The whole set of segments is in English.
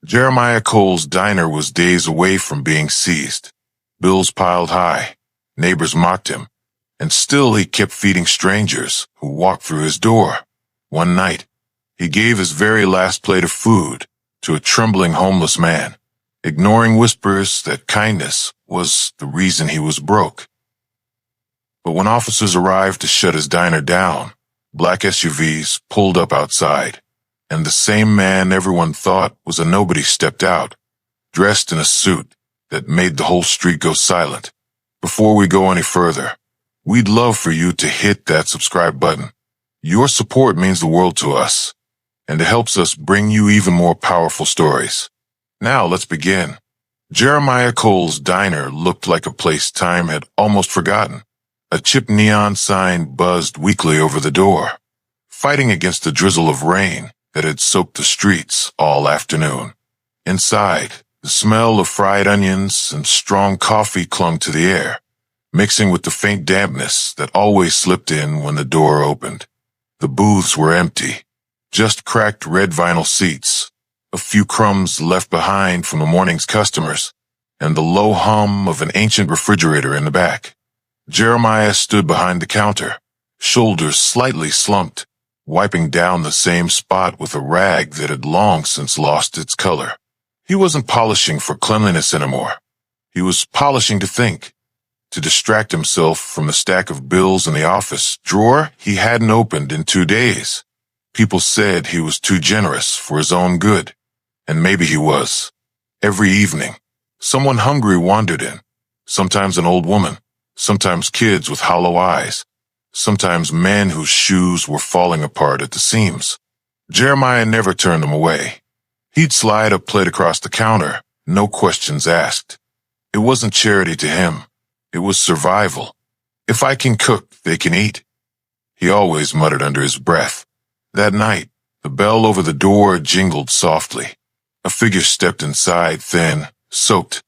Jeremiah Cole's diner was days away from being seized. Bills piled high. Neighbors mocked him. And still he kept feeding strangers who walked through his door. One night, he gave his very last plate of food to a trembling homeless man, ignoring whispers that kindness was the reason he was broke. But when officers arrived to shut his diner down, black SUVs pulled up outside, and the same man everyone thought was a nobody stepped out, dressed in a suit that made the whole street go silent. Before we go any further, we'd love for you to hit that subscribe button. Your support means the world to us, and it helps us bring you even more powerful stories. Now let's begin. Jeremiah Cole's diner looked like a place time had almost forgotten. A chipped neon sign buzzed weakly over the door, fighting against the drizzle of rain that had soaked the streets all afternoon. Inside, the smell of fried onions and strong coffee clung to the air, mixing with the faint dampness that always slipped in when the door opened. The booths were empty, just cracked red vinyl seats, a few crumbs left behind from the morning's customers, and the low hum of an ancient refrigerator in the back. Jeremiah stood behind the counter, shoulders slightly slumped, wiping down the same spot with a rag that had long since lost its color. He wasn't polishing for cleanliness anymore. He was polishing to think, to distract himself from the stack of bills in the office drawer he hadn't opened in 2 days. People said he was too generous for his own good, and maybe he was. Every evening, someone hungry wandered in, sometimes an old woman, sometimes kids with hollow eyes, sometimes men whose shoes were falling apart at the seams. Jeremiah never turned them away. He'd slide a plate across the counter, no questions asked. It wasn't charity to him. It was survival. If I can cook, they can eat, he always muttered under his breath. That night, the bell over the door jingled softly. A figure stepped inside, thin, soaked,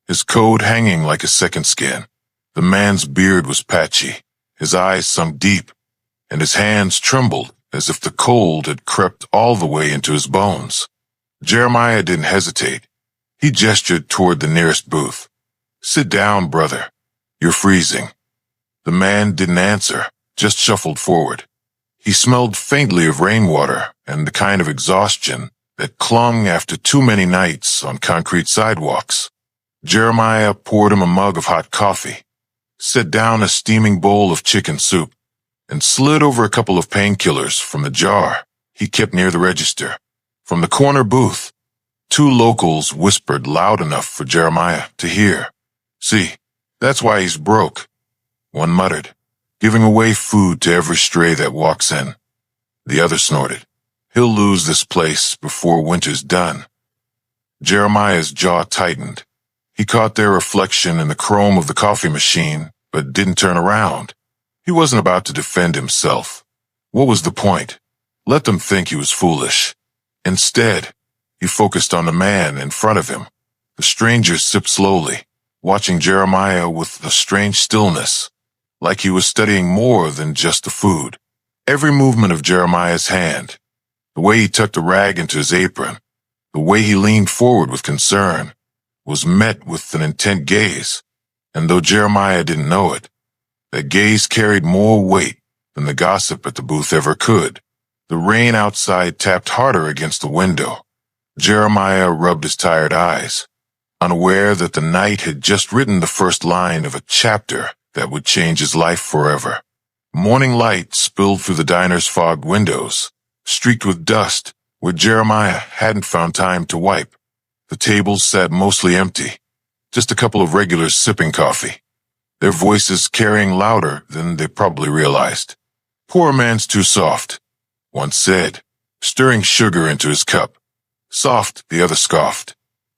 his coat hanging like a second skin. The man's beard was patchy, his eyes sunk deep, and his hands trembled as if the cold had crept all the way into his bones. Jeremiah didn't hesitate. He gestured toward the nearest booth. "Sit down, brother. You're freezing." The man didn't answer, just shuffled forward. He smelled faintly of rainwater and the kind of exhaustion that clung after too many nights on concrete sidewalks. Jeremiah poured him a mug of hot coffee, set down a steaming bowl of chicken soup, and slid over a couple of painkillers from the jar he kept near the register. From the corner booth, 2 locals whispered loud enough for Jeremiah to hear. "See, that's why he's broke," one muttered, "giving away food to every stray that walks in." The other snorted, "He'll lose this place before winter's done." Jeremiah's jaw tightened. He caught their reflection in the chrome of the coffee machine, but didn't turn around. He wasn't about to defend himself. What was the point? Let them think he was foolish. Instead, he focused on the man in front of him. The stranger sipped slowly, watching Jeremiah with a strange stillness, like he was studying more than just the food. Every movement of Jeremiah's hand, the way he tucked the rag into his apron, the way he leaned forward with concern, was met with an intent gaze, and though Jeremiah didn't know it, that gaze carried more weight than the gossip at the booth ever could. The rain outside tapped harder against the window. Jeremiah rubbed his tired eyes, unaware that the night had just written the first line of a chapter that would change his life forever. Morning light spilled through the diner's fogged windows, streaked with dust where Jeremiah hadn't found time to wipe. The tables sat mostly empty, just a couple of regulars sipping coffee, their voices carrying louder than they probably realized. "Poor man's too soft," one said, stirring sugar into his cup. "Soft," the other scoffed.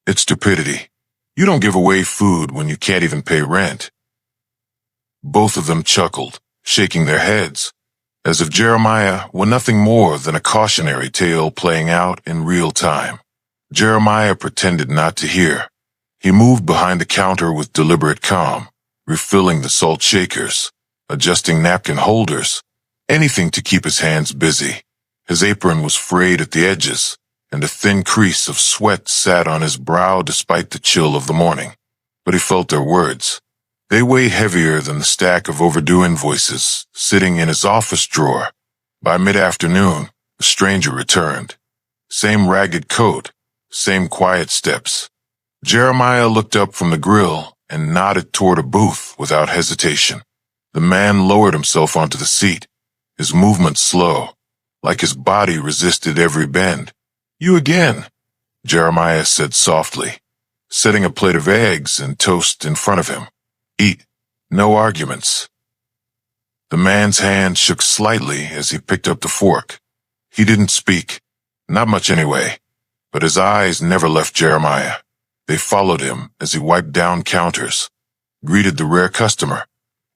"It's stupidity. You don't give away food when you can't even pay rent." Both of them chuckled, shaking their heads, as if Jeremiah were nothing more than a cautionary tale playing out in real time. Jeremiah pretended not to hear. He moved behind the counter with deliberate calm, refilling the salt shakers, adjusting napkin holders, anything to keep his hands busy. His apron was frayed at the edges, and a thin crease of sweat sat on his brow despite the chill of the morning. But he felt their words. They weighed heavier than the stack of overdue invoices sitting in his office drawer. By mid-afternoon, the stranger returned. Same ragged coat, same quiet steps. Jeremiah looked up from the grill and nodded toward a booth without hesitation. The man lowered himself onto the seat, his movement slow, like his body resisted every bend. "You again," Jeremiah said softly, setting a plate of eggs and toast in front of him. "Eat. No arguments." The man's hand shook slightly as he picked up the fork. He didn't speak, not much anyway, but his eyes never left Jeremiah. They followed him as he wiped down counters, greeted the rare customer,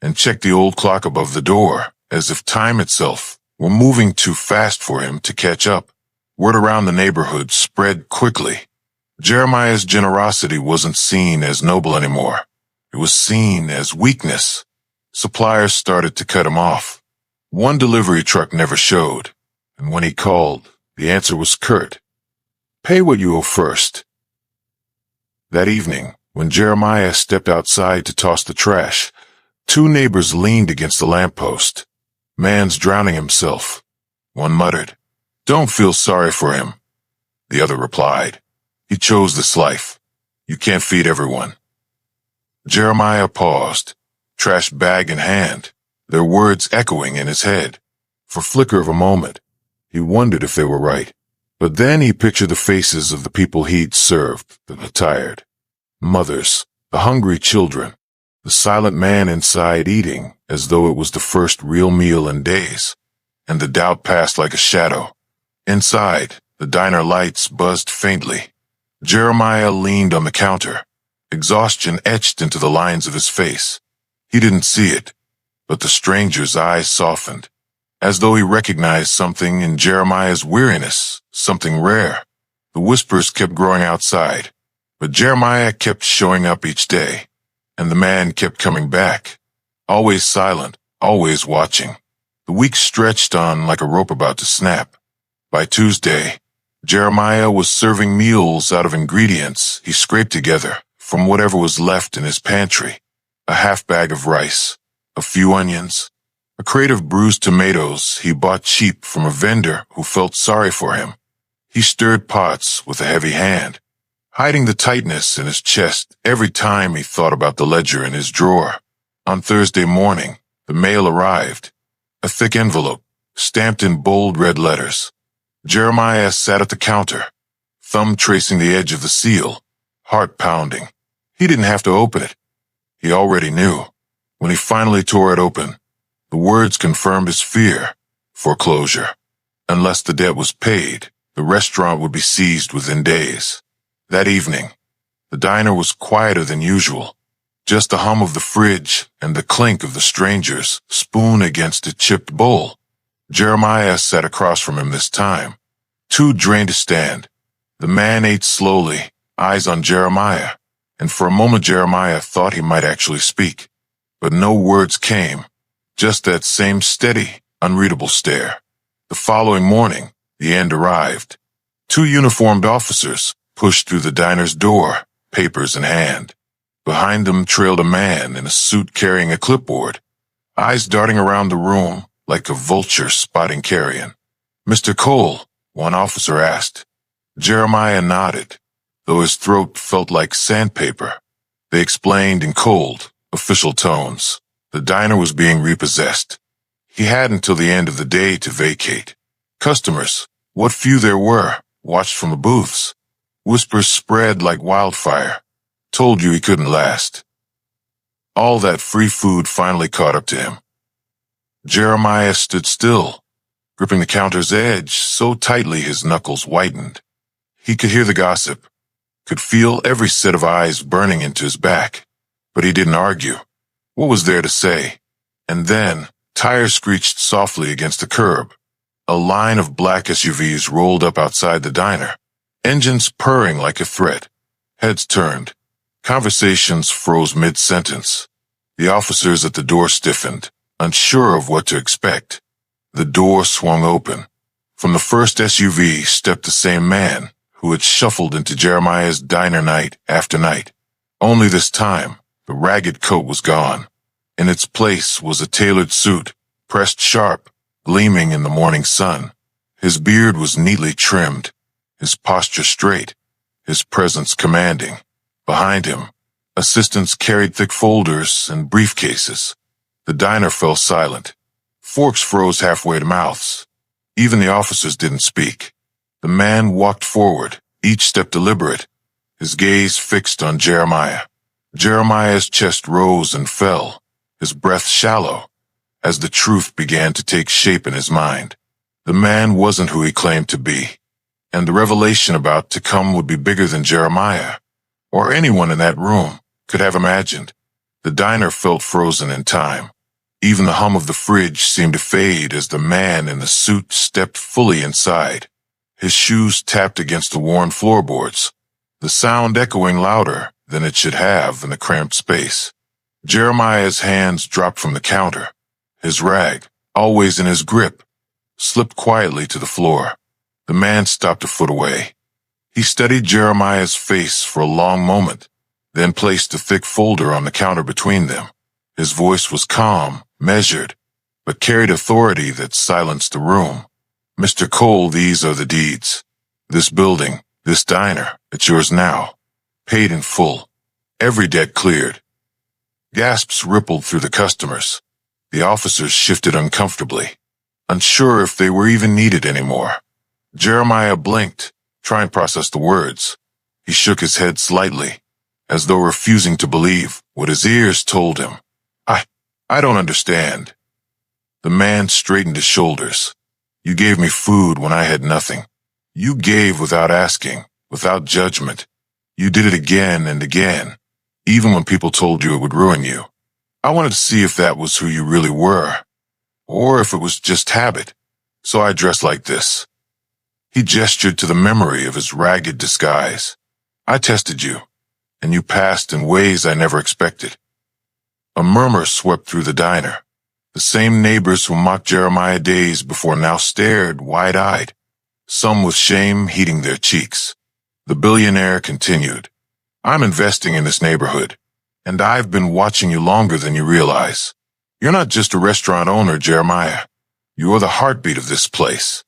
and checked the old clock above the door, as if time itself were moving too fast for him to catch up. Word around the neighborhood spread quickly. Jeremiah's generosity wasn't seen as noble anymore. It was seen as weakness. Suppliers started to cut him off. One delivery truck never showed, and when he called, the answer was curt. "Pay what you owe first." That evening, when Jeremiah stepped outside to toss the trash, two neighbors leaned against the lamppost. "Man's drowning himself," one muttered. "Don't feel sorry for him," the other replied. "He chose this life. You can't feed everyone." Jeremiah paused, trash bag in hand, their words echoing in his head. For a flicker of a moment, he wondered if they were right. But then he pictured the faces of the people he'd served, the tired mothers, the hungry children, the silent man inside eating as though it was the first real meal in days, and the doubt passed like a shadow. Inside, the diner lights buzzed faintly. Jeremiah leaned on the counter, exhaustion etched into the lines of his face. He didn't see it, but the stranger's eyes softened, as though he recognized something in Jeremiah's weariness, something rare. The whispers kept growing outside, but Jeremiah kept showing up each day, and the man kept coming back, always silent, always watching. The week stretched on like a rope about to snap. By Tuesday, Jeremiah was serving meals out of ingredients he scraped together from whatever was left in his pantry. A half bag of rice, a few onions, a crate of bruised tomatoes he bought cheap from a vendor who felt sorry for him. He stirred pots with a heavy hand, hiding the tightness in his chest every time he thought about the ledger in his drawer. On Thursday morning, the mail arrived, a thick envelope, stamped in bold red letters. Jeremiah sat at the counter, thumb tracing the edge of the seal, heart pounding. He didn't have to open it. He already knew. When he finally tore it open, the words confirmed his fear: foreclosure. Unless the debt was paid, the restaurant would be seized within days. That evening, the diner was quieter than usual. Just the hum of the fridge and the clink of the stranger's spoon against a chipped bowl. Jeremiah sat across from him this time, too drained to stand. The man ate slowly, eyes on Jeremiah, and for a moment Jeremiah thought he might actually speak. But no words came, just that same steady, unreadable stare. The following morning, the end arrived. Two uniformed officers pushed through the diner's door, papers in hand. Behind them trailed a man in a suit carrying a clipboard, eyes darting around the room like a vulture spotting carrion. "Mr. Cole," one officer asked. Jeremiah nodded, though his throat felt like sandpaper. They explained in cold, official tones. The diner was being repossessed. He had until the end of the day to vacate. Customers, what few there were, watched from the booths. Whispers spread like wildfire. Told you he couldn't last. All that free food finally caught up to him. Jeremiah stood still, gripping the counter's edge so tightly his knuckles whitened. He could hear the gossip, could feel every set of eyes burning into his back, but he didn't argue. What was there to say? And then, tires screeched softly against the curb. A line of black SUVs rolled up outside the diner, engines purring like a threat. Heads turned. Conversations froze mid-sentence. The officers at the door stiffened, unsure of what to expect. The door swung open. From the first SUV stepped the same man who had shuffled into Jeremiah's diner night after night. Only this time, the ragged coat was gone. In its place was a tailored suit, pressed sharp, gleaming in the morning sun. His beard was neatly trimmed, his posture straight, his presence commanding. Behind him, assistants carried thick folders and briefcases. The diner fell silent. Forks froze halfway to mouths. Even the officers didn't speak. The man walked forward, each step deliberate, his gaze fixed on Jeremiah. Jeremiah's chest rose and fell, his breath shallow, as the truth began to take shape in his mind. The man wasn't who he claimed to be, and the revelation about to come would be bigger than Jeremiah, or anyone in that room, could have imagined. The diner felt frozen in time. Even the hum of the fridge seemed to fade as the man in the suit stepped fully inside. His shoes tapped against the worn floorboards, the sound echoing louder than it should have in the cramped space. Jeremiah's hands dropped from the counter. His rag, always in his grip, slipped quietly to the floor. The man stopped a foot away. He studied Jeremiah's face for a long moment, then placed a thick folder on the counter between them. His voice was calm, measured, but carried authority that silenced the room. "Mr. Cole, these are the deeds. This building, this diner, it's yours now. Paid in full. Every debt cleared." Gasps rippled through the customers. The officers shifted uncomfortably, unsure if they were even needed anymore. Jeremiah blinked, trying to process the words. He shook his head slightly, as though refusing to believe what his ears told him. I don't understand." The man straightened his shoulders. "You gave me food when I had nothing. You gave without asking, without judgment. You did it again and again, even when people told you it would ruin you. I wanted to see if that was who you really were, or if it was just habit, so I dressed like this." He gestured to the memory of his ragged disguise. "I tested you, and you passed in ways I never expected." A murmur swept through the diner. The same neighbors who mocked Jeremiah days before now stared wide-eyed, some with shame heating their cheeks. The billionaire continued, "I'm investing in this neighborhood, and I've been watching you longer than you realize. You're not just a restaurant owner, Jeremiah. You're the heartbeat of this place.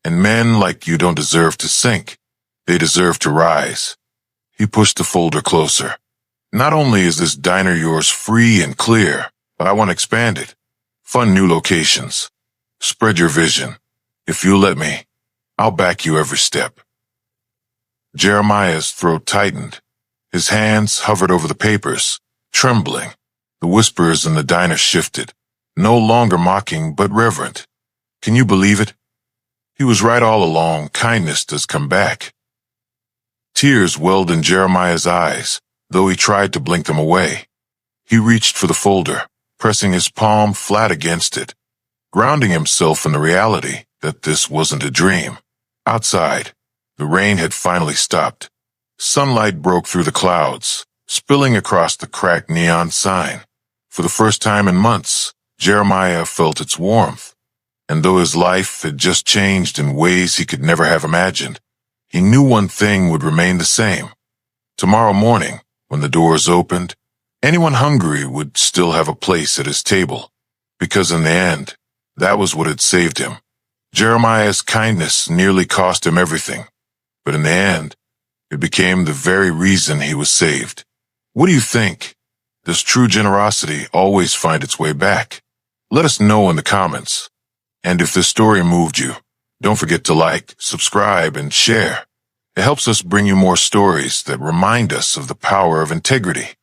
And men like you don't deserve to sink. They deserve to rise." He pushed the folder closer. "Not only is this diner yours free and clear, but I want to expand it. Fund new locations. Spread your vision. If you'll let me, I'll back you every step." Jeremiah's throat tightened. His hands hovered over the papers, trembling. The whispers in the diner shifted, no longer mocking but reverent. "Can you believe it? He was right all along. Kindness does come back." Tears welled in Jeremiah's eyes, though he tried to blink them away. He reached for the folder, pressing his palm flat against it, grounding himself in the reality that this wasn't a dream. Outside, the rain had finally stopped. Sunlight broke through the clouds, spilling across the cracked neon sign. For the first time in months, Jeremiah felt its warmth. And though his life had just changed in ways he could never have imagined, he knew one thing would remain the same. Tomorrow morning, when the doors opened, anyone hungry would still have a place at his table, because in the end, that was what had saved him. Jeremiah's kindness nearly cost him everything, but in the end, it became the very reason he was saved. What do you think? Does true generosity always find its way back? Let us know in the comments. And if this story moved you, don't forget to like, subscribe, and share. It helps us bring you more stories that remind us of the power of integrity.